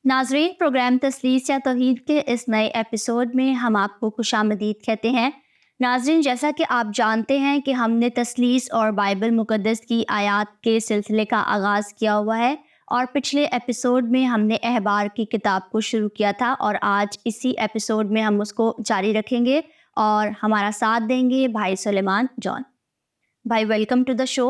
नाज़रीन, प्रोग्राम तसलीस या तौहीद के इस नए एपिसोड में हम आपको खुशामदीद कहते हैं। नाज़रीन, जैसा कि आप जानते हैं कि हमने तसलीस और बाइबल मुक़द्दस की आयात के सिलसिले का आगाज़ किया हुआ है और पिछले एपिसोड में हमने अहबार की किताब को शुरू किया था और आज इसी एपिसोड में हम उसको जारी रखेंगे और हमारा साथ देंगे भाई सुलेमान जॉन। भाई, वेलकम टू द शो।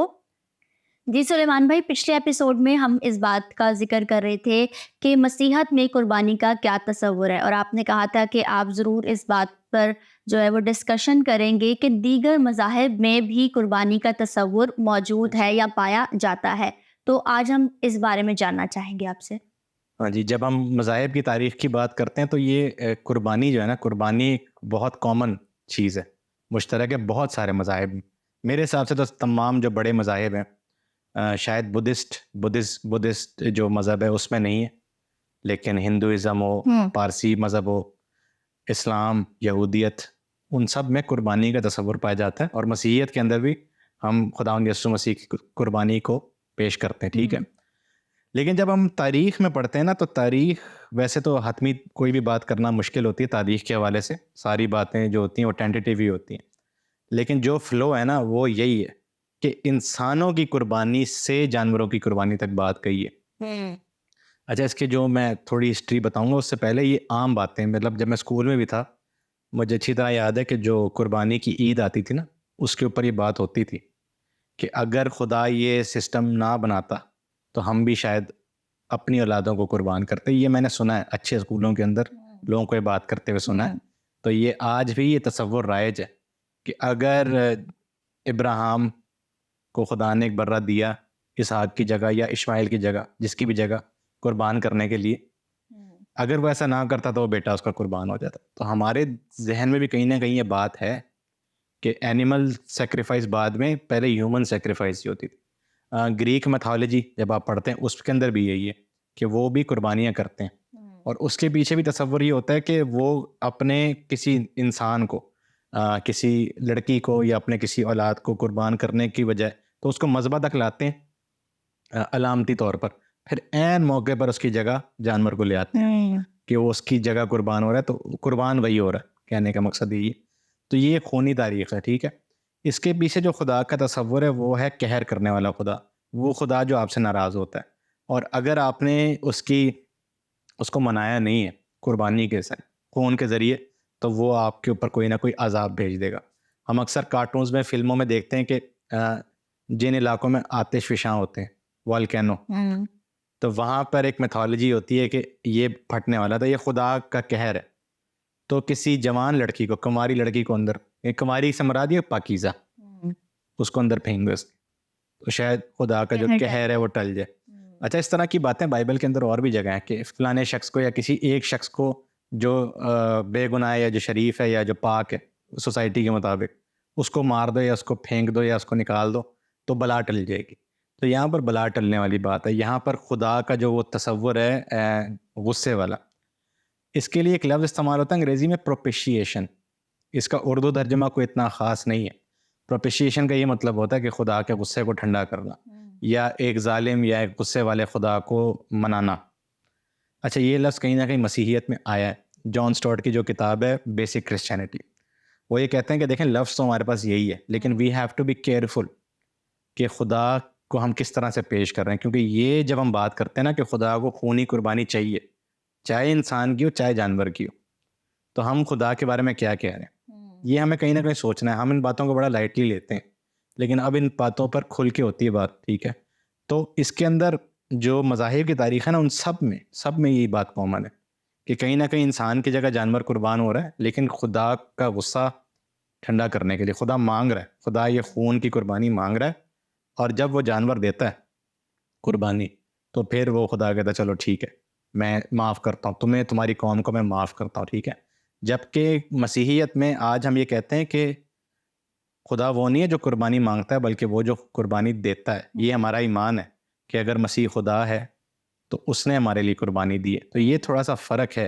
जी सुलेमान भाई, पिछले एपिसोड में हम इस बात का जिक्र कर रहे थे कि मसीहत में कुर्बानी का क्या तस्वुर है और आपने कहा था कि आप ज़रूर इस बात पर जो है वो डिस्कशन करेंगे कि दीगर मज़ाहिब में भी कुर्बानी का तस्वुर मौजूद है या पाया जाता है। तो आज हम इस बारे में जानना चाहेंगे आपसे। हाँ जी, जब हम मज़ाहिब की तारीख़ की बात करते हैं तो ये कुर्बानी जो है ना, कुर्बानी एक बहुत कॉमन चीज़ है, मुश्तरक है बहुत सारे मज़ाहिब में। मेरे हिसाब से तो तमाम जो बड़े मज़ाहिब हैं, शायद बुद्धिस्ट जो मज़हब है उसमें नहीं है, लेकिन हिंदुइज़्म हो, पारसी मज़हब हो, इस्लाम, यहूदियत, उन सब में कुर्बानी का तस्वुर पाया जाता है और मसीहियत के अंदर भी हम खुदावंद यीशु मसीह की कुर्बानी को पेश करते हैं, ठीक है। लेकिन जब हम तारीख़ में पढ़ते हैं ना, तो तारीख़ वैसे तो हतमी कोई भी बात करना मुश्किल होती है तारीख़ के हवाले से, सारी बातें जो होती हैं वो टेंटेटिव ही होती हैं। लेकिन जो फ़्लो है ना वो यही है कि इंसानों की कुर्बानी से जानवरों की कुर्बानी तक बात कही है। अच्छा, इसके जो मैं थोड़ी हिस्ट्री बताऊंगा उससे पहले ये आम बातें, मतलब जब मैं स्कूल में भी था मुझे अच्छी तरह याद है कि जो कुर्बानी की ईद आती थी ना, उसके ऊपर ये बात होती थी कि अगर खुदा ये सिस्टम ना बनाता तो हम भी शायद अपनी औलादों को कुर्बान करते। ये मैंने सुना है, अच्छे स्कूलों के अंदर लोगों को ये बात करते हुए सुना है। तो ये आज भी ये तसव्वुर राइज है कि अगर इब्राहिम को खुदा ने एक बर्रा दिया इसहाक की जगह या इस्माइल की जगह, जिसकी भी जगह, कुर्बान करने के लिए, अगर वो ऐसा ना करता तो वो बेटा उसका कुर्बान हो जाता। तो हमारे जहन में भी कहीं ना कहीं ये बात है कि एनिमल सेक्रीफाइस बाद में, पहले ह्यूमन सेक्रीफाइस ही होती थी। ग्रीक मैथोलॉजी जब आप पढ़ते हैं उसके अंदर भी यही है कि वो भी कुर्बानियाँ करते हैं और उसके पीछे भी तसव्वुर ये होता है कि वो अपने किसी इंसान को, किसी लड़की को या अपने किसी औलाद को कुर्बान करने की बजाय तो उसको मज़बा तक लाते हैं अलामती तौर पर, फिर ऐन मौके पर उसकी जगह जानवर को ले आते हैं कि वो उसकी जगह कुर्बान हो रहा है, तो कुर्बान वही हो रहा है, कहने का मकसद यही है। तो ये खूनी तारीख़ है, ठीक है। इसके पीछे जो खुदा का तस्वुर है वो है कहर करने वाला खुदा, वो खुदा जो आपसे नाराज़ होता है और अगर आपने उसको मनाया नहीं है कुर्बानी के साथ, खून के ज़रिए, तो वो आपके ऊपर कोई ना कोई अजाब भेज देगा। हम अक्सर कार्टून्स में, फिल्मों में देखते हैं कि जिन इलाकों में आतिश फ़िशां होते हैं, वॉल्केनो, तो वहाँ पर एक मैथोलॉजी होती है कि ये फटने वाला था, ये खुदा का कहर है। तो किसी जवान लड़की को, कुमारी लड़की को अंदर, एक कुमारी से मुराद ये पाकीज़ा, उसको अंदर फेंक दो इसके, तो शायद खुदा का जो कहर है वो टल जाए। अच्छा, इस तरह की बातें बाइबल के अंदर और भी जगह है कि फलाने शख्स को या किसी एक शख्स को जो बेगुनाह है या जो शरीफ है या जो पाक है सोसाइटी के मुताबिक, उसको मार दो या उसको फेंक दो या उसको निकाल दो तो बला टल जाएगी। तो यहाँ पर बला टलने वाली बात है। यहाँ पर खुदा का जो वो तसव्वुर है गुस्से वाला, इसके लिए एक लफ्ज़ इस्तेमाल होता है अंग्रेज़ी में, प्रोपिशिएशन। इसका उर्दू तर्जुमा कोई इतना ख़ास नहीं है। प्रोपिशिएशन का ये मतलब होता है कि खुदा के गुस्से को ठंडा करना या एक जालिम या एक गुस्से वाले खुदा को मनाना। अच्छा, ये लफ्ज़ कहीं ना कहीं मसीहियत में आया है। जॉन स्टोर्ट की जो किताब है बेसिक क्रिश्चियनिटी, वो ये कहते हैं कि देखें, लफ्ज़ तो हमारे पास यही है, लेकिन we have to be careful कि खुदा को हम किस तरह से पेश कर रहे हैं, क्योंकि ये जब हम बात करते हैं ना कि खुदा को खूनी कुर्बानी चाहिए, चाहे इंसान की हो चाहे जानवर की हो, तो हम खुदा के बारे में क्या कह रहे हैं, ये हमें कहीं ना कहीं सोचना है। हम इन बातों को बड़ा लाइटली लेते हैं, लेकिन अब इन बातों पर खुल के होती है बात, ठीक है। तो इसके अंदर जो मज़ाहिब की तारीख़ है ना, उन सब में यही बात कॉमन है कि कहीं ना कहीं इंसान की जगह जानवर कुर्बान हो रहा है, लेकिन खुदा का गुस्सा ठंडा करने के लिए खुदा मांग रहा है, खुदा ये खून की कुर्बानी मांग रहा है। और जब वो जानवर देता है कुर्बानी, तो फिर वो खुदा कहता है चलो ठीक है, मैं माफ़ करता हूँ तुम्हें, तुम्हारी कौम को मैं माफ़ करता हूँ, ठीक है। जबकि मसीहियत में आज हम ये कहते हैं कि खुदा वो नहीं है जो कुर्बानी मांगता है, बल्कि वो जो कुर्बानी देता है। ये हमारा ईमान है कि अगर मसीह खुदा है तो उसने हमारे लिए कुर्बानी दी है। तो ये थोड़ा सा फ़र्क है।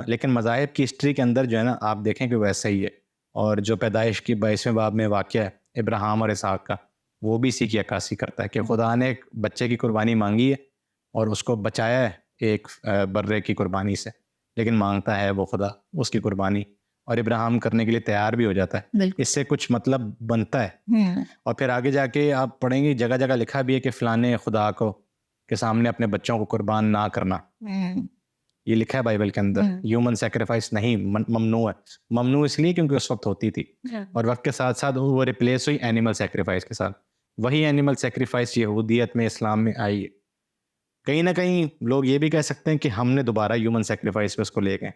लेकिन मज़ाहिब की हिस्ट्री के अंदर जो है ना, आप देखें कि वैसा ही है। और जो पैदाइश की 22वें बाब में वाक़या है इब्राहिम और इसहाक का, वो भी इसी की अक्कासी करता है कि खुदा ने एक बच्चे की कुर्बानी मांगी है और उसको बचाया है एक बर्रे की कुर्बानी से, लेकिन मांगता है वो खुदा उसकी कुर्बानी, और इब्राहिम करने के लिए तैयार भी हो जाता है। बिल्कुल। इससे कुछ मतलब बनता है। और फिर आगे जाके आप पढ़ेंगे जगह जगह लिखा भी है कि फलाने खुदा को के सामने अपने बच्चों को कुर्बान ना करना, ये लिखा है बाइबल के अंदर। ह्यूमन सेक्रीफाइस नहीं, ममनू है। ममनू इसलिए क्योंकि उस वक्त होती थी, और वक्त के साथ साथ वो रिप्लेस हुई एनिमल सेक्रीफाइस के साथ। वही एनिमल सेक्रीफाइस यहूदियत में, इस्लाम में आई है। कहीं ना कहीं लोग ये भी कह सकते हैं कि हमने दोबारा ह्यूमन सेक्रीफाइस पे उसको ले गए,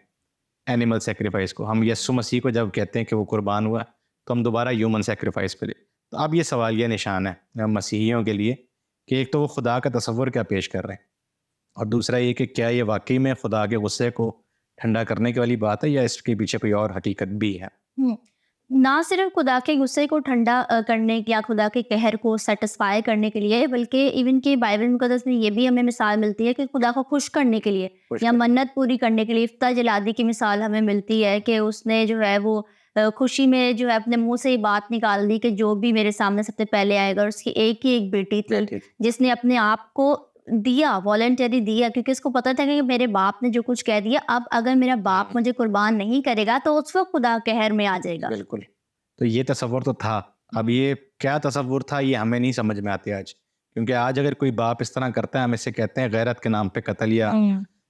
एनिमल सेक्रीफाइस को। हम यीशु मसीह को जब कहते हैं कि वो कुर्बान हुआ, तो हम दोबारा ह्यूमन सेक्रीफाइस पे ले। तो अब ये सवाल, ये निशान है मसीहियों के लिए कि एक तो वो खुदा का तस्वुर क्या पेश कर रहे हैं, और दूसरा ये कि क्या ये वाकई में खुदा के गुस्से को ठंडा करने की वाली बात है, या इसके पीछे कोई और हकीकत भी है। ना सिर्फ खुदा के गुस्से को ठंडा करने या खुदा के कहर को सेटिस्फाई करने के लिए, बल्कि इवन कि बाइबल मुकद्दस में ये भी हमें मिसाल मिलती है कि खुदा को खुश करने के लिए या मन्नत पूरी करने के लिए। इफ्ता जलादी की मिसाल हमें मिलती है कि उसने जो है वो खुशी में जो है अपने मुंह से ही बात निकाल दी कि जो भी मेरे सामने सबसे पहले आएगा। और उसकी एक ही एक बेटी थी जिसने अपने आप को दिया, वॉलंटरी दिया, क्योंकि उसको पता था कि मेरे बाप ने जो कुछ कह दिया, अब अगर मेरा बाप मुझे कुर्बान नहीं करेगा तो उस वक्त खुदा कहर में आ जाएगा। बिल्कुल। तो ये तसव्वुर तो था। अब ये क्या तसव्वुर था ये हमें नहीं समझ में आती आज, क्योंकि आज अगर कोई बाप इस तरह करता है, हम इसे कहते हैं गैरत के नाम पे कत्ल या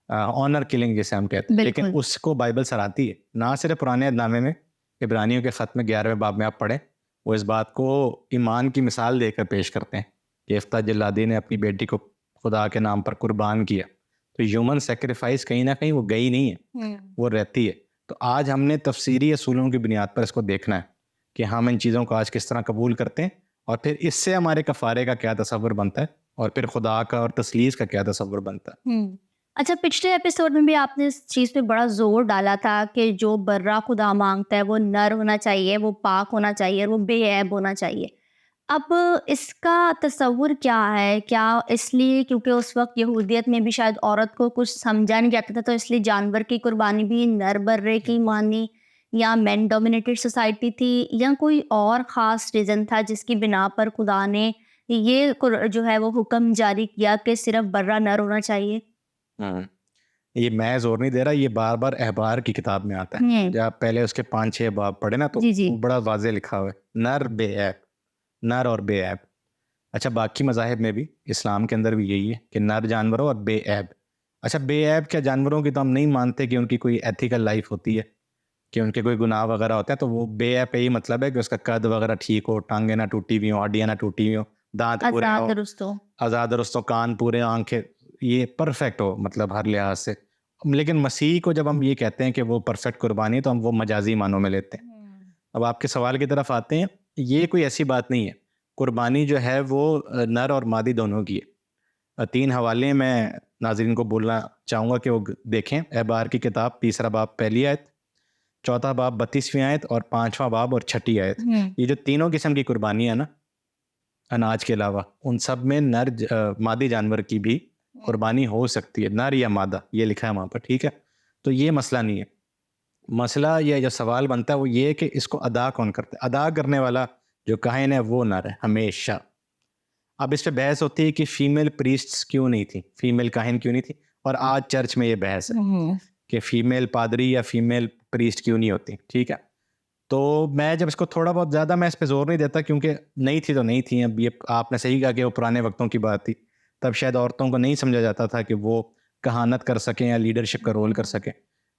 ऑनर किलिंग जैसे हम कहते हैं, लेकिन उसको बाइबल सराहती है। ना सिर्फ पुराने नामे में, इब्रानियों के ख़त में 11वें बाब में आप पढ़ें, वो इस बात को ईमान की मिसाल देकर पेश करते हैं कि इफ्ता जल्लादी ने अपनी बेटी को खुदा के नाम पर कुर्बान किया। तो ह्यूमन सेक्रीफाइस कहीं ना कहीं वो गई नहीं है, वो रहती है। तो आज हमने तफसीरी असूलों की बुनियाद पर इसको देखना है कि हम इन चीज़ों को आज किस तरह कबूल करते हैं, और फिर इससे हमारे कफ़ारे का क्या तसव्वुर बनता है, और फिर खुदा का और तसलीस का क्या तसव्वुर बनता है। अच्छा, पिछले एपिसोड में भी आपने इस चीज़ पे बड़ा जोर डाला था कि जो बर्रा खुदा मांगता है वो नर होना चाहिए, वो पाक होना चाहिए, और वो बेऐब होना चाहिए। अब इसका तसव्वुर क्या है? क्या इसलिए क्योंकि उस वक्त यहूदियत में भी शायद औरत को कुछ समझा नहीं जाता था, तो इसलिए जानवर की कुर्बानी भी नर बर्रे की मानी, या मैन डोमिनेटेड सोसाइटी थी, या कोई और ख़ास रीज़न था जिसकी बिना पर खुदा ने ये जो है वो हुक्म जारी किया कि सिर्फ बर्रा नर होना चाहिए? ये मैं जोर नहीं दे रहा, ये बार बार अहबार की किताब में आता है। जब आप पहले उसके 5-6 बाब पढ़े ना, तो बड़ा वाज़े लिखा हुआ है, नर बेऐब, नर और बेऐब। अच्छा, बाकी मज़ाहिब में भी, इस्लाम के अंदर भी यही है कि नर जानवर हो और बेऐब। अच्छा, बेऐब क्या जानवरों की तो हम नहीं मानते कि उनकी कोई एथिकल लाइफ होती है, कि उनके कोई गुनाह वगैरह होते हैं। तो वो बेऐब यही मतलब है कि उसका कद वगैरह ठीक हो, टांगे ना टूटी हुई हो, हड्डियाँ ना टूटी हुई हो, दांत पूरे हो, आज़ाद दुरुस्त, कान पूरे, आंखें ये परफेक्ट हो, मतलब हर लिहाज से। लेकिन मसीह को जब हम ये कहते हैं कि वो परफेक्ट कुर्बानी है, तो हम वो मजाजी मानों में लेते हैं। अब आपके सवाल की तरफ आते हैं, ये कोई ऐसी बात नहीं है। कुर्बानी जो है वो नर और मादी दोनों की है। 3 हवाले मैं नाज़रीन को बोलना चाहूँगा कि वो देखें। अहबार की किताब 3रा बाब 1 आयत, 4था बाब 32वीं आयत, और 5वां बाब और 6ठी आयत। ये जो तीनों किस्म की कुर्बानी है ना, अनाज के अलावा, उन सब में नर मादी जानवर की भी कुर्बानी हो सकती है, नर या मादा, ये लिखा है वहाँ पर, ठीक है। तो ये मसला नहीं है। मसला या जो सवाल बनता है वो ये है कि इसको अदा कौन करता है। अदा करने वाला जो काहिन है वो नर है हमेशा। अब इस पर बहस होती है कि फीमेल प्रीस्ट्स क्यों नहीं थी, फीमेल काहिन क्यों नहीं थी, और आज चर्च में ये बहस है कि फीमेल पादरी या फीमेल प्रीस्ट क्यों नहीं होती, ठीक है। तो मैं जब इसको थोड़ा बहुत ज़्यादा मैं इस पर जोर नहीं देता, क्योंकि नहीं थी तो नहीं थी। अब ये आपने सही कहा कि वो पुराने वक्तों की बात थी, तब शायद औरतों को नहीं समझा जाता था कि वो कहानत कर सकें या लीडरशिप का रोल कर सकें।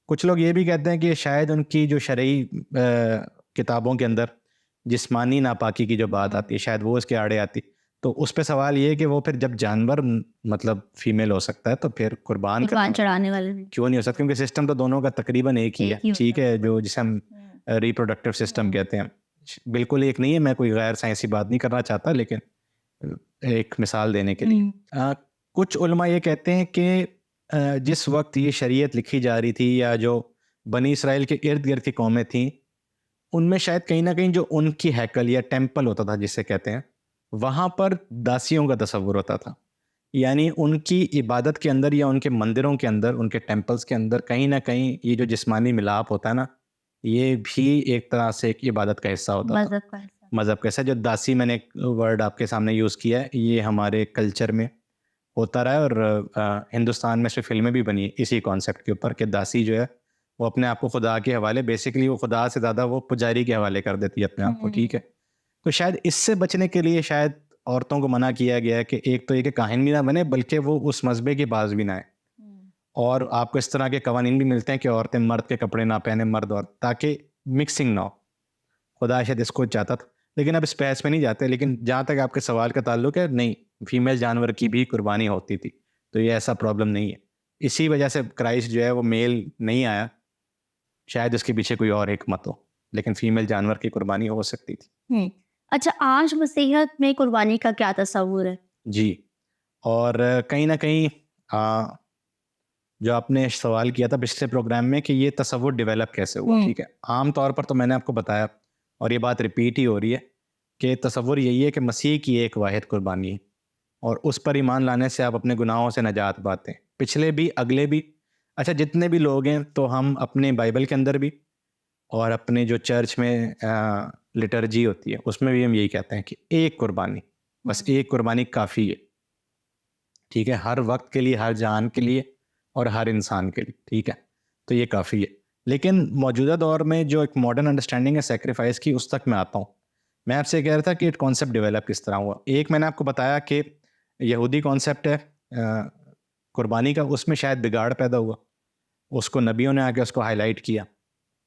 कुछ लोग ये भी कहते हैं कि शायद उनकी जो शरई किताबों के अंदर जिस्मानी नापाकी की जो बात आती है, शायद वो इसके आड़े आती। तो उस पर सवाल ये है कि वो फिर जब जानवर मतलब फीमेल हो सकता है, तो फिर कुर्बान चढ़ाने वाले क्यों नहीं हो सकता, क्योंकि सिस्टम तो दोनों का तकरीबन एक ही है, ठीक है, जो जिसे हम रिप्रोडक्टिव सिस्टम कहते हैं। बिल्कुल एक नहीं है, मैं कोई गैर साइंसी बात नहीं करना चाहता, लेकिन एक मिसाल देने के लिए कुछ उलमा ये कहते हैं कि जिस वक्त ये शरीयत लिखी जा रही थी, या जो बनी इसराइल के इर्द गिर्द की कौमें थीं, उनमें शायद कहीं ना कहीं जो उनकी हैकल या टेम्पल होता था जिसे कहते हैं, वहाँ पर दासियों का तस्वुर होता था। यानी उनकी इबादत के अंदर या उनके मंदिरों के अंदर, उनके टेम्पल्स के अंदर कहीं ना कहीं ये जो जिस्मानी मिलाप होता है ना, ये भी एक तरह से एक इबादत का हिस्सा होता था, मज़हब का हिस्सा। जो दासी मैंने एक वर्ड आपके सामने यूज़ किया है, ये हमारे कल्चर में होता रहा है। और हिंदुस्तान में से फिल्में भी बनी इसी कॉन्सेप्ट के ऊपर कि दासी जो है वो अपने आप को खुदा के हवाले, बेसिकली वो खुदा से ज़्यादा वो पुजारी के हवाले कर देती है अपने आप को, ठीक है। तो शायद इससे बचने के लिए शायद औरतों को मना किया गया है कि एक तो ये कि काहिन भी ना बने, बल्कि वो उस मजहबे के पास भी ना आए। और आपको इस तरह के कवानीन भी मिलते हैं कि औरतें मर्द के कपड़े ना पहने, मर्द और, ताकि मिक्सिंग ना हो। खुदा शायद इसको चाहता था, लेकिन अब इस बहस में नहीं जाते। लेकिन जहाँ तक आपके सवाल का ताल्लुक है, नहीं, फीमेल जानवर की भी कुर्बानी होती थी, तो ये ऐसा प्रॉब्लम नहीं है। इसी वजह से क्राइस्ट जो है वो मेल नहीं आया, शायद उसके पीछे कोई और हिकमत हो, लेकिन फीमेल जानवर की कुर्बानी हो सकती थी। अच्छा, आज मसीहत में कुर्बानी का क्या तस्वुर है? जी, और कहीं ना कहीं जो आपने सवाल किया था पिछले प्रोग्राम में कि ये तस्वुर डेवलप कैसे हुआ, ठीक है। आम तौर पर तो मैंने आपको बताया, और ये बात रिपीट ही हो रही है, कि तस्वुर यही है कि मसीह की एक वाहिद कुर्बानी है, और उस पर ईमान लाने से आप अपने गुनाहों से नजात पाते हैं, पिछले भी अगले भी। अच्छा, जितने भी लोग हैं, तो हम अपने बाइबल के अंदर भी और अपने जो चर्च में लिटर्जी होती है उसमें भी हम यही कहते हैं कि एक कुर्बानी, बस एक कुर्बानी काफ़ी है, ठीक है, हर वक्त के लिए, हर जान के लिए और हर इंसान के लिए, ठीक है। तो ये काफ़ी है। लेकिन मौजूदा दौर में जो एक मॉडर्न अंडरस्टैंडिंग है सेक्रीफाइस की, उस तक मैं आता हूँ। मैं आपसे कह रहा था कि एक कॉन्सेप्ट डेवलप किस तरह हुआ। एक मैंने आपको बताया कि यहूदी कॉन्सेप्ट है कुर्बानी का, उसमें शायद बिगाड़ पैदा हुआ, उसको नबियों ने आकर उसको हाईलाइट किया,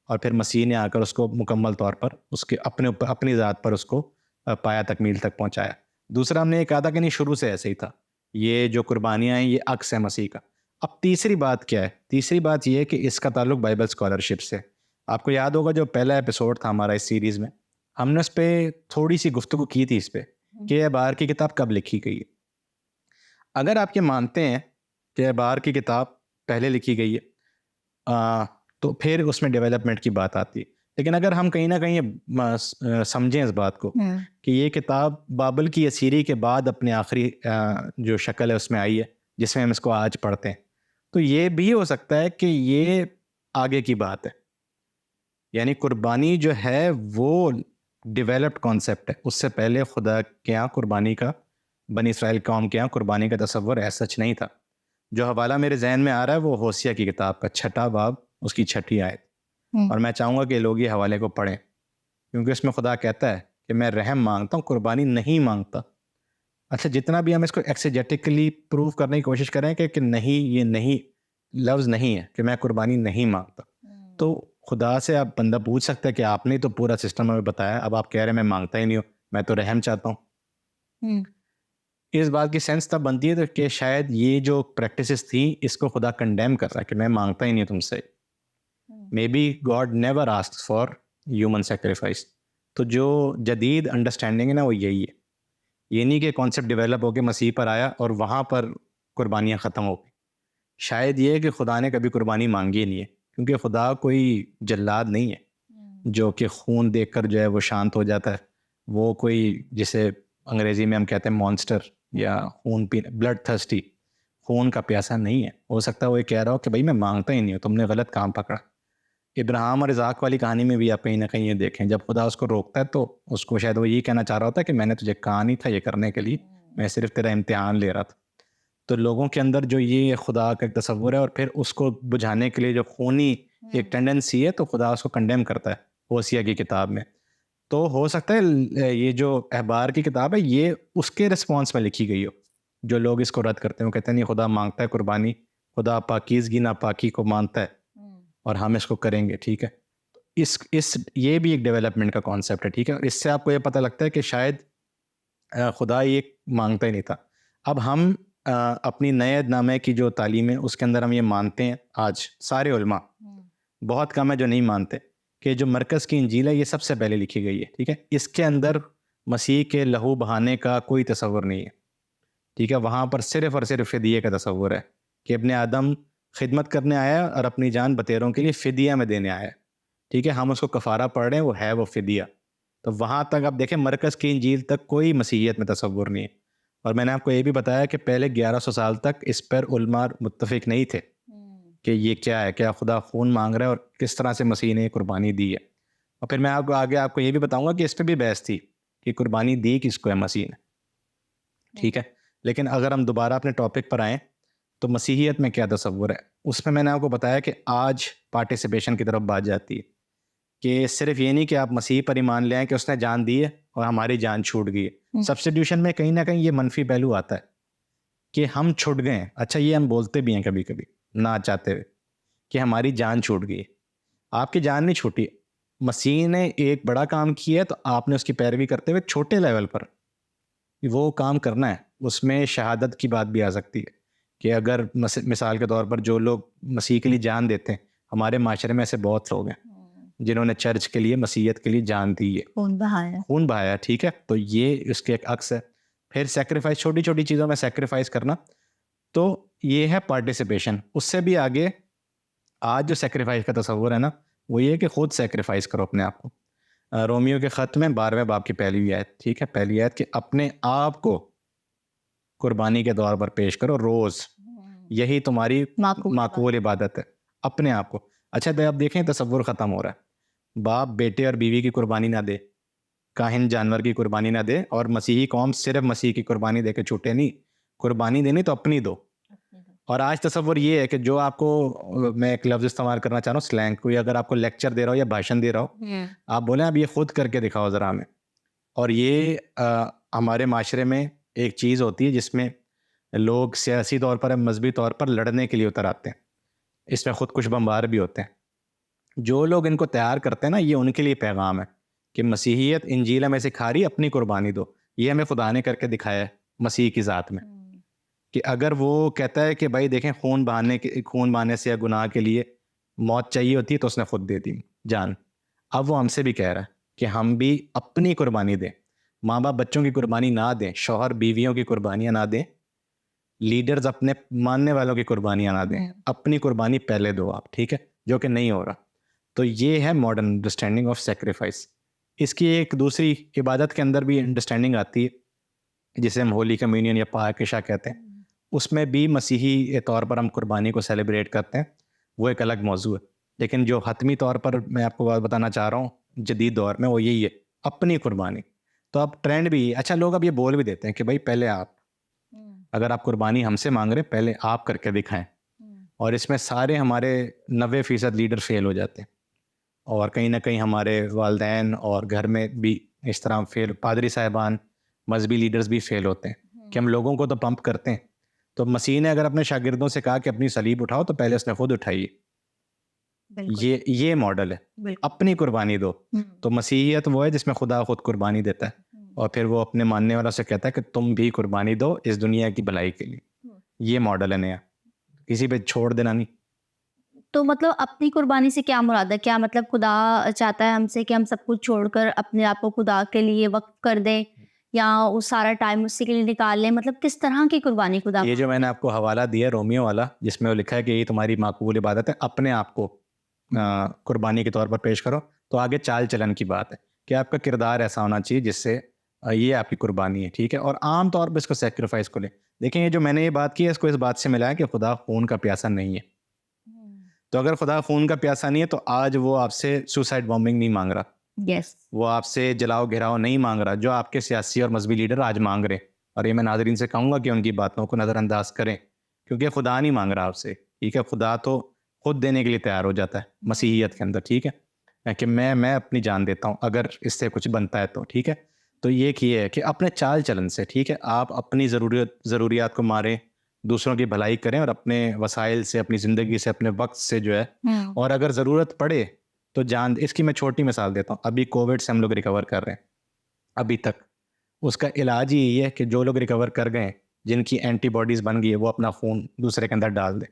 और फिर मसीह ने आकर उसको मुकम्मल तौर पर उसके अपने ऊपर, अपनी ज़ात पर उसको पाया, तकमील तक पहुंचाया। दूसरा, हमने ये कहा था कि नहीं, शुरू से ऐसे ही था, ये जो कुर्बानियाँ हैं ये अक्स है मसीह का। अब तीसरी बात क्या है? तीसरी बात ये है कि इसका ताल्लुक बाइबल स्कॉलरशिप से। आपको याद होगा जो पहला एपिसोड था हमारा इस सीरीज़ में, हमने उस पर थोड़ी सी गुफ्तगू की थी, इस पर कि अहबार की किताब कब लिखी गई है। अगर आप ये मानते हैं कि अहबार की किताब पहले लिखी गई है, तो फिर उसमें डेवलपमेंट की बात आती है। लेकिन अगर हम कहीं ना कहीं समझें इस बात को कि ये किताब बाबल की असीरी के बाद अपने आखिरी जो शक्ल है उसमें आई है, जिसमें हम इसको आज पढ़ते हैं, तो ये भी हो सकता है कि ये आगे की बात है। यानी कुर्बानी जो है वो डेवलप्ड कॉन्सेप्ट है, उससे पहले खुदा के यहाँ कुर्बानी का, बनी इसराइल कौम के यहाँ कुर्बानी का तस्वर ऐसा सच नहीं था। जो हवाला मेरे जहन में आ रहा है वो होसिया की किताब का 6वां बाब, उसकी 6ठी आयत, और मैं चाहूँगा कि लोग ये हवाले को पढ़ें, क्योंकि उसमें खुदा कहता है कि मैं रहम मांगता हूँ, कुर्बानी नहीं मांगता। अच्छा, जितना भी हम इसको एक्सेजेटिकली प्रूव करने की कोशिश करें कि नहीं, ये नहीं, लफ्ज़ नहीं है कि मैं कुर्बानी नहीं मांगता, तो खुदा से आप बंदा पूछ सकता है कि आपने तो पूरा सिस्टम हमें बताया, अब आप कह रहे हैं मैं मांगता ही नहीं हूँ, मैं तो रहम चाहता हूँ। इस बात की सेंस तब बनती है तो कि शायद ये जो प्रैक्टिसेस थी, इसको खुदा कंडेम कर रहा है कि मैं मांगता ही नहीं तुमसे। May be God never ask for human sacrifice. तो जो जदीद अंडरस्टैंडिंग है ना, वो यही है। ये नहीं कि कॉन्सेप्ट डेवलप होकर मसीह पर आया और वहाँ पर कुर्बानियाँ ख़त्म हो गई। शायद ये है कि खुदा ने कभी कुर्बानी मांगी ही नहीं है, क्योंकि खुदा कोई जल्लाद नहीं है जो कि खून देखकर जो है वो शांत हो जाता है। वो कोई, जिसे अंग्रेज़ी में हम कहते हैं मॉन्स्टर, या खून पीने, ब्लड थर्स्टी, खून का प्यासा नहीं है। हो सकता है वो ये कह रहा हो कि भाई मैं मांगता ही नहीं हूँ, तुमने गलत काम पकड़ा। इब्राहिम और इज़ाक वाली कहानी में भी आप कहीं ना कहीं ये देखें, जब खुदा उसको रोकता है तो उसको शायद वो ये कहना चाह रहा होता है कि मैंने तुझे कहा नहीं था ये करने के लिए, मैं सिर्फ तेरा इम्तिहान ले रहा था। तो लोगों के अंदर जो ये खुदा का एक तस्वुर है, और फिर उसको बुझाने के लिए जो खूनी एक टेंडेंसी है, तो खुदा उसको कंडेम करता है होसिया की किताब में। तो हो सकता है ये जो अहबार की किताब है ये उसके रिस्पॉन्स में लिखी गई हो। जो लोग इसको रद्द करते हैं, वो कहते हैं नहीं, खुदा मांगता है कुर्बानी, खुदा पाकीज़गी नापाकी को मानता है, और हम इसको करेंगे, ठीक है। इस ये भी एक डेवलपमेंट का कॉन्सेप्ट है, ठीक है। और इससे आपको ये पता लगता है कि शायद खुदा ये मांगता ही नहीं था। अब हम अपनी नए नामे की जो तालीम है उसके अंदर हम ये मानते हैं, आज सारे उलमा, बहुत कम है जो नहीं मानते, कि जो मरकज़ की इंजील है ये सबसे पहले लिखी गई है, ठीक है। इसके अंदर मसीह के लहू बहाने का कोई तस्वुर नहीं है, ठीक है। वहाँ पर सिर्फ़ और सिर्फ फ़िदिये का तस्वुर है कि अपने आदम खिदमत करने आया और अपनी जान बतेरों के लिए फ़िदिया में देने आया, ठीक है। हम उसको कफ़ारा पढ़ रहे हैं, वो है वो फ़िदिया। तो वहाँ तक आप देखें, मरकज़ की इंजील तक कोई मसीहियत में तस्वुर नहीं है। और मैंने आपको ये भी बताया कि पहले 1100 साल तक इस पर उलमा मुत्तफ़िक नहीं थे कि ये क्या है, क्या खुदा खून मांग रहा है और किस तरह से मसीह ने कुर्बानी दी है। और फिर मैं आपको आगे आपको ये भी बताऊंगा कि इस पर भी बहस थी कि कुर्बानी दी किसको है मसीह ने, ठीक है। लेकिन अगर हम दोबारा अपने टॉपिक पर आएँ तो मसीहियत में क्या तसव्वुर है, उसमें मैंने आपको बताया कि आज पार्टिसिपेशन की तरफ बात जाती है कि सिर्फ ये नहीं कि आप मसीह पर ईमान ले आएं कि उसने जान दी है और हमारी जान छूट गई है। सब्स्टिट्यूशन में कहीं ना कहीं ये मनफी पहलू आता है कि हम छूट गए हैं। अच्छा, ये हम बोलते भी हैं कभी कभी ना चाहते हुए कि हमारी जान छूट गई है। आपकी जान नहीं छूटी, मसीह ने एक बड़ा काम किया है तो आपने उसकी पैरवी करते हुए छोटे लेवल पर वो काम करना है। उसमें शहादत की बात भी आ सकती है कि अगर मिसाल के तौर पर जो लोग मसीह के लिए जान देते हैं, हमारे माशरे में ऐसे बहुत लोग हैं जिन्होंने चर्च के लिए, मसीहत के लिए जान दी है, खून बहाया, ठीक है। तो ये उसके एक अक्स है। फिर सेक्रीफाइस, छोटी छोटी चीज़ों में सेक्रीफाइस करना, तो ये है पार्टिसिपेशन। उससे भी आगे आज जो सेक्रीफाइस का तस्वुर है ना, वो ये है कि खुद सेक्रीफाइस करो अपने आप को। रोमियो के ख़त में 12वें बाब की पहली आयत, ठीक है, पहली आयत कि अपने आप को कुर्बानी के तौर पर पेश करो रोज़, यही तुम्हारी माकूल इबादत है, अपने आप को। अच्छा, तो आप देखें तस्वुर ख़त्म हो रहा है। बाप बेटे और बीवी की कुर्बानी ना दे, काहिन जानवर की कुर्बानी ना दे, और मसीही कौम सिर्फ मसीह की कुर्बानी दे के छूटे नहीं, कुर्बानी देनी तो अपनी दो। और आज तस्वुर ये है कि जो आपको, मैं एक लफ्ज़ इस्तेमाल करना चाह रहा हूँ स्लैंग, कोई अगर आपको लेक्चर दे रहा हो या भाषण दे रहा हो, आप बोले अब ये खुद करके दिखाओ ज़रा हमें। और ये हमारे माशरे में एक चीज़ होती है जिसमें लोग सियासी तौर पर, मजहबी तौर पर लड़ने के लिए उतर आते हैं। इसमें खुद कुछ बम्बार भी होते हैं। जो लोग इनको तैयार करते हैं ना, ये उनके लिए पैगाम है कि मसीहियत इंजील में सिखा रही अपनी कुर्बानी दो। ये हमें खुदा ने करके दिखाया है मसीह की ज़ात में कि अगर वो कहता है कि भाई देखें, खून बहाने से या गुनाह के लिए मौत चाहिए होती है तो उसने खुद दे दी जान। अब वो हमसे भी कह रहा है कि हम भी अपनी कुर्बानी दें। माँ बाप बच्चों की कुर्बानी ना दें, शौहर बीवियों की कुर्बानियाँ ना दें, लीडर्स अपने मानने वालों की कुर्बानियाँ ना दें, अपनी कुर्बानी पहले दो आप, ठीक है, जो कि नहीं हो रहा। तो ये है मॉडर्न अंडरस्टैंडिंग ऑफ सेक्रीफाइस। इसकी एक दूसरी इबादत के अंदर भी अंडरस्टैंडिंग आती है जिसे हम होली कम्युनियन या पाक-ए-शा कहते हैं। उसमें भी मसीही तौर पर हम कुर्बानी को सेलिब्रेट करते हैं, वो एक अलग मौजू है। लेकिन जो हतमी तौर पर मैं आपको बात बताना चाह रहा हूँ जदीद दौर में, वो यही है, अपनी कुर्बानी। तो अब ट्रेंड भी, अच्छा लोग अब ये बोल भी देते हैं कि भाई पहले आप, अगर आप कुर्बानी हमसे मांग रहे, पहले आप करके दिखाएं। और इसमें सारे हमारे 90% लीडर फेल हो जाते हैं, और कहीं ना कहीं हमारे वालदैन और घर में भी इस तरह फेल, पादरी साहिबान, मजहबी लीडर्स भी फेल होते हैं कि हम लोगों को तो पंप करते हैं। तो मसीह ने अगर अपने शागिर्दों से कहा कि अपनी सलीब उठाओ, तो पहले उसने खुद उठाई। ये मॉडल है, अपनी कुर्बानी दो। तो मसीहियत वो है जिसमें खुदा खुद कुर्बानी देता है, और फिर वो अपने मानने वालों से कहता है कि तुम भी कुर्बानी दो इस दुनिया की भलाई के लिए। ये मॉडल है नया, किसी पे छोड़ देना नहीं। तो मतलब अपनी कुर्बानी से क्या मुराद है? क्या मतलब खुदा चाहता है हमसे कि हम सब कुछ छोड़कर अपने आप को खुदा के लिए वक़्फ़ कर दें, या उस सारा टाइम उसी के लिए निकाल लें? मतलब किस तरह की कुर्बानी खुदा? ये जो मैंने आपको हवाला दिया रोमियो वाला, जिसमें वो लिखा है कि ये तुम्हारी माकबूल इबादत है, अपने आप को कुर्बानी के तौर पर पेश करो। तो आगे चाल चलन की बात है कि आपका किरदार ऐसा होना चाहिए जिससे ये आपकी कुर्बानी है, ठीक है। और आम तौर पर इसको सेक्रीफाइस को ले, देखें ये जो मैंने ये बात की है, इसको इस बात से मिला है कि खुदा खून का प्यासा नहीं है। तो अगर खुदा खून का प्यासा नहीं है तो आज वो आपसे सुसाइड बॉम्बिंग नहीं मांग रहा, वो आपसे जलाओ घिराओ नहीं मांग रहा, जो आपके सियासी और मजहबी लीडर आज मांग रहे हैं। और ये मैं नाज़रीन से कहूँगा कि उनकी बातों को नज़रअंदाज करें, क्योंकि खुदा नहीं मांग रहा आपसे, ठीक है। खुदा तो खुद देने के लिए तैयार हो जाता है मसीहियत के अंदर, ठीक है, कि मैं अपनी जान देता हूँ अगर इससे कुछ बनता है तो, ठीक है। तो ये है कि अपने चाल चलन से, ठीक है, आप अपनी ज़रूरियात को मारें, दूसरों की भलाई करें, और अपने वसाइल से, अपनी ज़िंदगी से, अपने वक्त से जो है, और अगर ज़रूरत पड़े तो जान। इसकी मैं छोटी मिसाल देता हूँ। अभी कोविड से हम लोग रिकवर कर रहे हैं, अभी तक उसका इलाज ही यही है कि जो लोग रिकवर कर गए, जिनकी एंटीबॉडीज़ बन गई है, वो अपना खून दूसरे के अंदर डाल दें।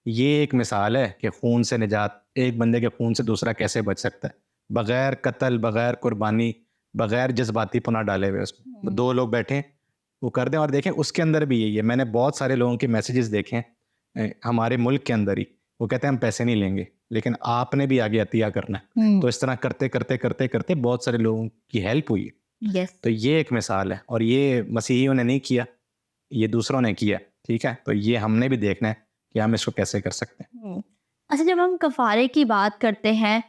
ये एक मिसाल है कि खून से निजात, एक बंदे के खून से दूसरा कैसे बच सकता है, बग़ैर कत्ल, बग़ैर कुर्बानी, बग़ैर जज्बाती पुना डाले हुए उसमें। दो लोग बैठे वो कर दें। और देखें उसके अंदर भी यही है, मैंने बहुत सारे लोगों के मैसेजेस देखे हैं हमारे मुल्क के अंदर ही, वो कहते हैं हम पैसे नहीं लेंगे, लेकिन आपने भी आगे अतिया करना है। तो इस तरह करते करते करते करते बहुत सारे लोगों की हेल्प हुई है। तो ये एक मिसाल है, और ये मसीहियों ने नहीं किया, ये दूसरों ने किया, ठीक है। तो ये हमने भी देखना है कि हम इसको कैसे कर सकते हैं। अच्छा, जब हम कफ़ारे की बात करते हैं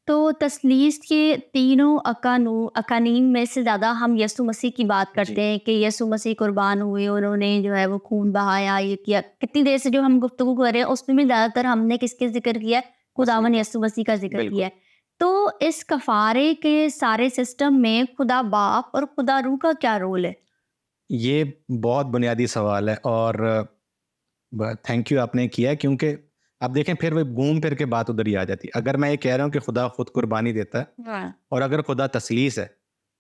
तो तस्लीस के तीनों अकानीम में से ज़्यादा हम यीशु मसीह की बात जी करते हैं कि यीशु मसीह कुर्बान हुए, उन्होंने जो है वो खून बहाया, ये किया। कितनी देर से जो हम गुफ्तगू कर रहे हैं उसमें भी ज़्यादातर हमने किसके ज़िक्र किया है? मसीह खुदावन का यीशु मसीह का ज़िक्र बिल्कुल किया है। तो इस कफ़ारे के सारे सिस्टम में खुदा बाप और खुदा रूह का क्या रोल है? ये बहुत बुनियादी सवाल है और थैंक यू आपने किया है, क्योंकि आप देखें फिर वो घूम फिर के बात उधर ही आ जाती है। अगर मैं ये कह रहा हूँ कि खुदा खुद कुर्बानी देता है हाँ। और अगर खुदा तसलीस है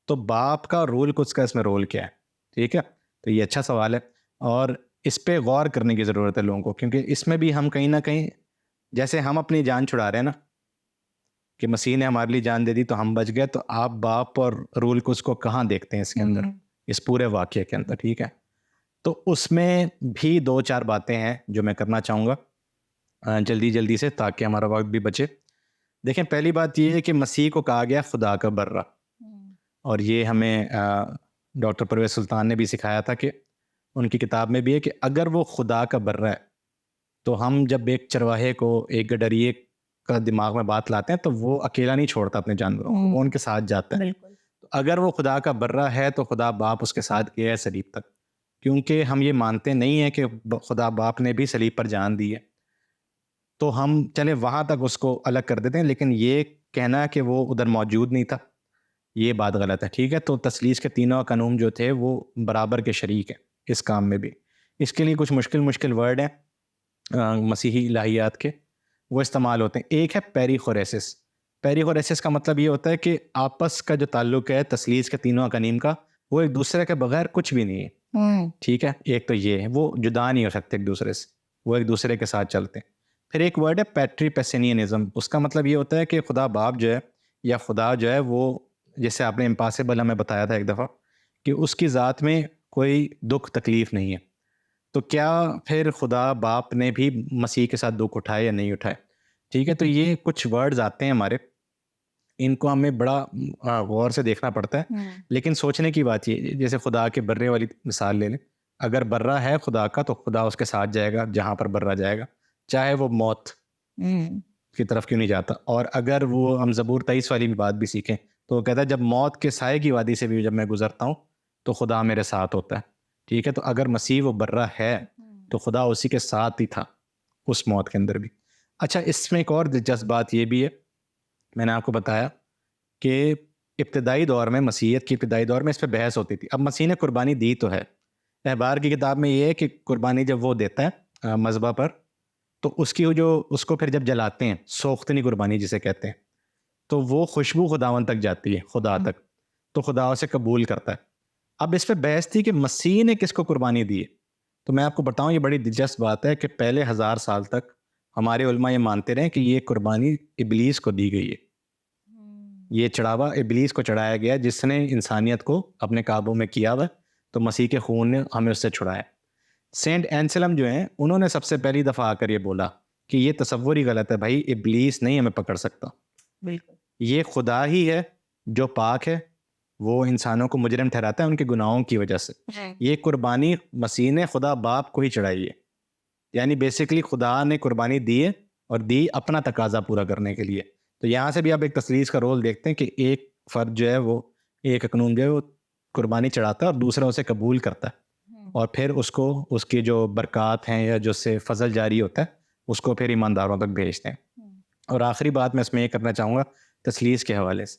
तो बाप का रोल कुछ का इसमें रोल क्या है? ठीक है, तो ये अच्छा सवाल है और इस पे गौर करने की ज़रूरत है लोगों को, क्योंकि इसमें भी हम कहीं ना कहीं जैसे हम अपनी जान छुड़ा रहे हैं ना कि मसीह ने हमारे लिए जान दे दी तो हम बच गए, तो आप बाप और रूल कुछ को कहाँ देखते हैं इसके अंदर, इस पूरे वाक्य के अंदर? ठीक है, तो उसमें भी दो चार बातें हैं जो मैं करना चाहूँगा जल्दी जल्दी से, ताकि हमारा वक्त भी बचे। देखें, पहली बात ये है कि मसीह को कहा गया खुदा का बर्रा, और ये हमें डॉक्टर परवेज सुल्तान ने भी सिखाया था कि उनकी किताब में भी है कि अगर वो खुदा का बर्रा है तो हम जब एक चरवाहे को, एक गडरिए का दिमाग में बात लाते हैं तो वो अकेला नहीं छोड़ता अपने जानवरों को, वो उनके साथ जाता है। बिल्कुल। तो अगर वो खुदा का बर्रा है तो खुदा बाप उसके साथ गया है सलीब तक, क्योंकि हम ये मानते नहीं है कि खुदा बाप ने भी सलीब पर जान दी है, तो हम चले वहाँ तक उसको अलग कर देते हैं, लेकिन ये कहना कि वो उधर मौजूद नहीं था, ये बात गलत है। ठीक है, तो तसलीस के तीनों कानून जो थे वो बराबर के शरीक हैं इस काम में भी। इसके लिए कुछ मुश्किल मुश्किल वर्ड हैं मसीही इलाहियात के, वो इस्तेमाल होते हैं। एक है पेरीखोरेसिस। पेरीखोरेसिस का मतलब ये होता है कि आपस का जो ताल्लुक है तसलीस के तीनों अकानीम का, वो एक दूसरे के बगैर कुछ भी नहीं है। ठीक है, एक तो ये है, वो जुदा नहीं हो सकते एक दूसरे से, वो एक दूसरे के साथ चलते हैं। फिर एक वर्ड है पैट्रीपेसिनियनिज्म। उसका मतलब ये होता है कि खुदा बाप जो है या खुदा जो है वो, जैसे आपने इम्पॉसिबल हमें बताया था एक दफ़ा कि उसकी ज़ात में कोई दुख तकलीफ़ नहीं है, तो क्या फिर खुदा बाप ने भी मसीह के साथ दुख उठाए या नहीं उठाए? ठीक है, तो ये कुछ वर्ड्स आते हैं हमारे, इनको हमें बड़ा गौर से देखना पड़ता है। लेकिन सोचने की बात ये, जैसे खुदा के बर्रे वाली मिसाल ले लें, अगर बर्रा है खुदा का तो खुदा उसके साथ जाएगा जहाँ पर बर्रा जाएगा, चाहे वो मौत की तरफ क्यों नहीं जाता। और अगर वो हम ज़बूर 23 वाली भी बात भी सीखें तो वो कहता है जब मौत के साए की वादी से भी जब मैं गुजरता हूँ तो खुदा मेरे साथ होता है। ठीक है, तो अगर मसीह वो बर्रा है तो खुदा उसी के साथ ही था उस मौत के अंदर भी। अच्छा, इसमें एक और दिलचस्प बात ये भी है, मैंने आपको बताया कि इब्तदाई दौर में, मसीहत की इब्तदाई दौर में इस पर बहस होती थी। अब मसीह ने कुर्बानी दी तो है, अहबार की किताब में ये है कि कुर्बानी जब वो देता है मज़बा पर, तो उसकी जो उसको फिर जब जलाते हैं, सोख्तनी कुर्बानी जिसे कहते हैं, तो वो खुशबू खुदावन तक जाती है, खुदा तक, तो खुदा उसे कबूल करता है। अब इस पे बहस थी कि मसीह ने किसको कुर्बानी दी है। तो मैं आपको बताऊं, ये बड़ी दिलचस्प बात है कि पहले 1000 साल तक हमारे उलमा ये मानते रहे कि ये कुर्बानी इबलीस को दी गई है। ये चढ़ावा इबलीस को चढ़ाया गया जिसने इंसानियत को अपने काबू में किया हुआ, तो मसीह के खून ने हमें उससे छुड़ाया। सेंट एंसेलम जो हैं, उन्होंने सबसे पहली दफ़ा आकर ये बोला कि ये तसव्वुर ही गलत है भाई, इबलीस नहीं हमें पकड़ सकता, बिल्कुल। ये खुदा ही है जो पाक है, वो इंसानों को मुजरिम ठहराता है उनके गुनाहों की वजह से। ये कुर्बानी मसीह ने खुदा बाप को ही चढ़ाई है, यानी बेसिकली खुदा ने कुर्बानी दी है और दी अपना तकाजा पूरा करने के लिए। तो यहाँ से भी आप एक तसलीस का रोल देखते हैं कि एक फ़र्द जो है वो, एक कानून जो है वो कुर्बानी चढ़ाता है और दूसरा उसे कबूल करता है और फिर उसको, उसकी जो बरक़ात हैं या जो से फ़ज़ल जारी होता है उसको फिर ईमानदारों तक भेजते हैं। और आखिरी बात मैं इसमें ये करना चाहूँगा तसलीस के हवाले से,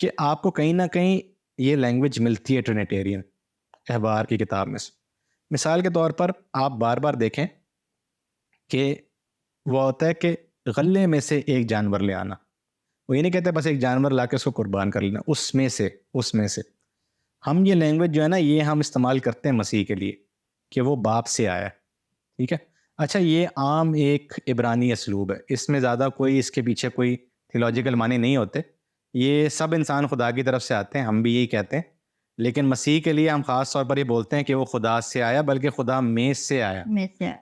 कि आपको कहीं ना कहीं ये लैंग्वेज मिलती है ट्रिनिटेरियन अहबार की किताब में से। मिसाल के तौर पर आप बार बार देखें कि वो होता है कि गले में से एक जानवर ले आना, वो ये नहीं कहते बस एक जानवर ला के उसको कुर्बान कर लेना, उसमें से हम ये लैंग्वेज जो है ना, ये हम इस्तेमाल करते हैं मसीह के लिए कि वो बाप से आया है। ठीक है, अच्छा, ये आम एक इब्रानी असलूब है, इसमें ज़्यादा कोई इसके पीछे कोई थियोलॉजिकल माने नहीं होते, ये सब इंसान खुदा की तरफ से आते हैं, हम भी यही कहते हैं। लेकिन मसीह के लिए हम ख़ास तौर पर ये बोलते हैं कि वो खुदा से आया, बल्कि खुदा में से आया,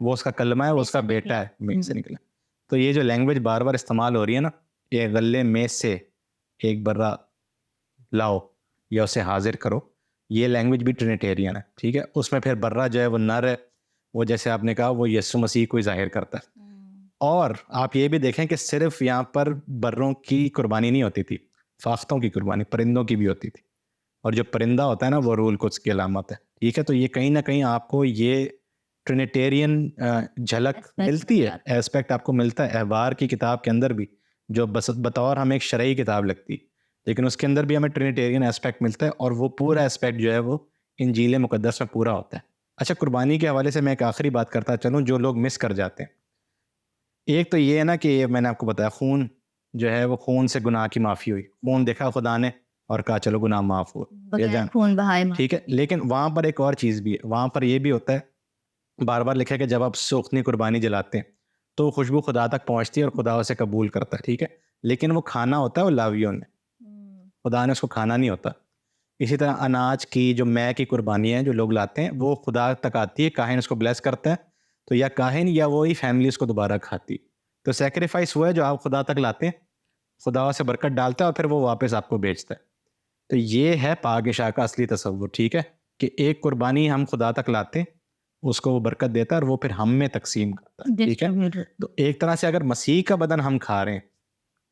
वो उसका कलमा है, वो उसका बेटा है, में से निकला। तो ये जो लैंग्वेज बार बार इस्तेमाल हो रही है ना, ये गले में से एक बर्रा लाओ या उसे हाजिर करो, ये लैंग्वेज भी ट्रिनिटेरियन है। ठीक है, उसमें फिर बर्रा जो है वो नर है, वो जैसे आपने कहा वो यीशु मसीह को ही जाहिर करता है। और आप ये भी देखें कि सिर्फ यहाँ पर बर्रों की कुर्बानी नहीं होती थी, फाख्तों की कुर्बानी परिंदों की भी होती थी। और जो परिंदा होता है ना वो रूल कुछ की अलामत है, ठीक है। तो ये कहीं ना कहीं आपको ये ट्रिनिटेरियन झलक Aspect मिलती मिल है, एस्पेक्ट आपको मिलता है अहबार की किताब के अंदर भी, जो बस बतौर हमें एक शरई किताब लगती है, लेकिन उसके अंदर भी हमें ट्रिनिटेरियन एस्पेक्ट मिलता है, और वो पूरा एस्पेक्ट जो है वो इंजील मुकद्दस में पूरा होता है। अच्छा, कुर्बानी के हवाले से मैं एक आखिरी बात करता चलूँ जो लोग मिस कर जाते हैं। एक तो ये है ना कि ये मैंने आपको बताया, खून जो है वो खून से गुनाह की माफ़ी हुई, खून देखा खुदा ने और कहा चलो गुनाह माफ़ हुआ, ये बगैर जान खून बहाए माफ। ठीक है। लेकिन वहाँ पर एक और चीज़ भी है, वहाँ पर ये भी होता है, बार बार लिखा है कि जब आप सूखनी कुर्बानी जलाते हैं तो खुशबू खुदा तक पहुँचती है और खुदा उसे कबूल करता है, ठीक है। लेकिन वो खाना होता है वो लावियों ने, खुदा ने उसको खाना नहीं होता। इसी तरह अनाज की जो मै की कुर्बानी है जो लोग लाते हैं वो खुदा तक आती है, काहिन उसको ब्लेस करता है, तो या काहिन या वही फैमिली उसको दोबारा खाती। तो सेक्रीफाइस हुआ है जो आप खुदा तक लाते हैं, खुदा से बरकत डालता है और फिर वो वापस आपको बेचता है। तो ये है पाक का असली तस्वुर, ठीक है, कि एक कुर्बानी हम खुदा तक लाते हैं, उसको वो बरकत देता है और वो फिर हम में तकसीम करता है, ठीक है। डिस्ट्रीब्यूटर। तो एक तरह से अगर मसीह का बदन हम खा रहे हैं,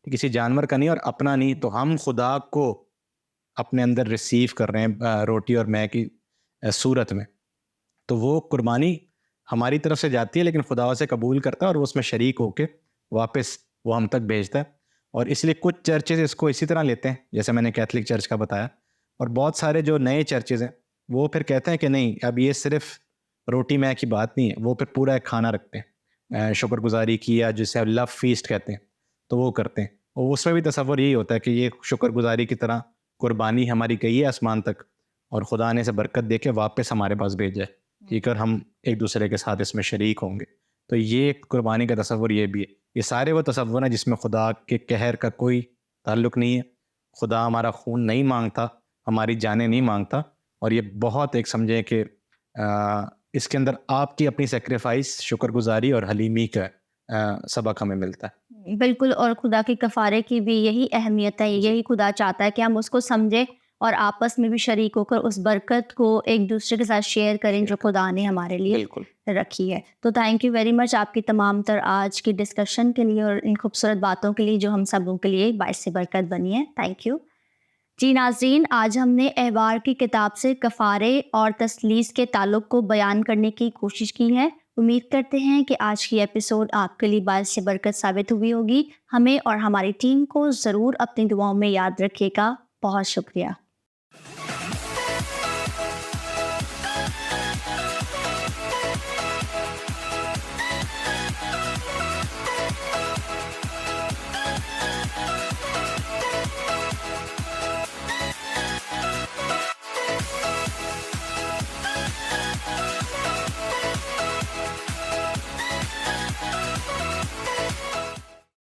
किसी जानवर का नहीं और अपना नहीं, तो हम खुदा को अपने अंदर रिसीव कर रहे हैं रोटी और मैं की सूरत में। तो वो कुर्बानी हमारी तरफ से जाती है, लेकिन खुदा से कबूल करता है और वो उसमें शरीक होके वापस वो हम तक भेजता है। और इसलिए कुछ चर्चेज इसको इसी तरह लेते हैं, जैसे मैंने कैथलिक चर्च का बताया, और बहुत सारे जो नए चर्चेज हैं वो फिर कहते हैं कि नहीं, अब ये सिर्फ रोटी मैं की बात नहीं है, वो फिर पूरा एक खाना रखते हैं शुक्रगुजारी की, या जिसे लव फीस्ट कहते हैं, तो वो करते हैं। और उसमें भी तसव्वुर यही होता है कि ये शुक्रगुजारी की तरह कुर्बानी हमारी गई है आसमान तक, और खुदा ने इसे बरकत दे के वापस हमारे पास भेजा है, ठीक है, और हम एक दूसरे के साथ इसमें शरीक होंगे। तो ये कुर्बानी का तसव्वुर ये भी है। ये सारे वो तसव्वुर हैं जिसमें खुदा के कहर का कोई ताल्लुक नहीं है। खुदा हमारा खून नहीं मांगता, हमारी जानें नहीं मांगता, और ये बहुत एक समझें कि इसके अंदर आपकी अपनी सेक्रीफाइस, शुक्रगुजारी और हलीमी का सबक हमें मिलता है। बिल्कुल, और खुदा के कफ़ारे की भी यही अहमियत है, यही खुदा चाहता है कि हम उसको समझें और आपस में भी शरीक होकर उस बरकत को एक दूसरे के साथ शेयर करें जो खुदा ने हमारे लिए बिल्कुल। रखी है। तो थैंक यू वेरी मच आपकी तमाम तर आज की डिस्कशन के लिए और इन खूबसूरत बातों के लिए जो हम सबों के लिए बाइस बरकत बनी है। थैंक यू जी। नाज़रीन, आज हमने अहबार की किताब से कफ़ारे और तसलीस के ताल्लुक़ को बयान करने की कोशिश की है। उम्मीद करते हैं कि आज की एपिसोड आपके लिए बाइस बरकत साबित हुई होगी। हमें और हमारी टीम को ज़रूर अपनी दुआओं में याद रखिएगा। बहुत शुक्रिया।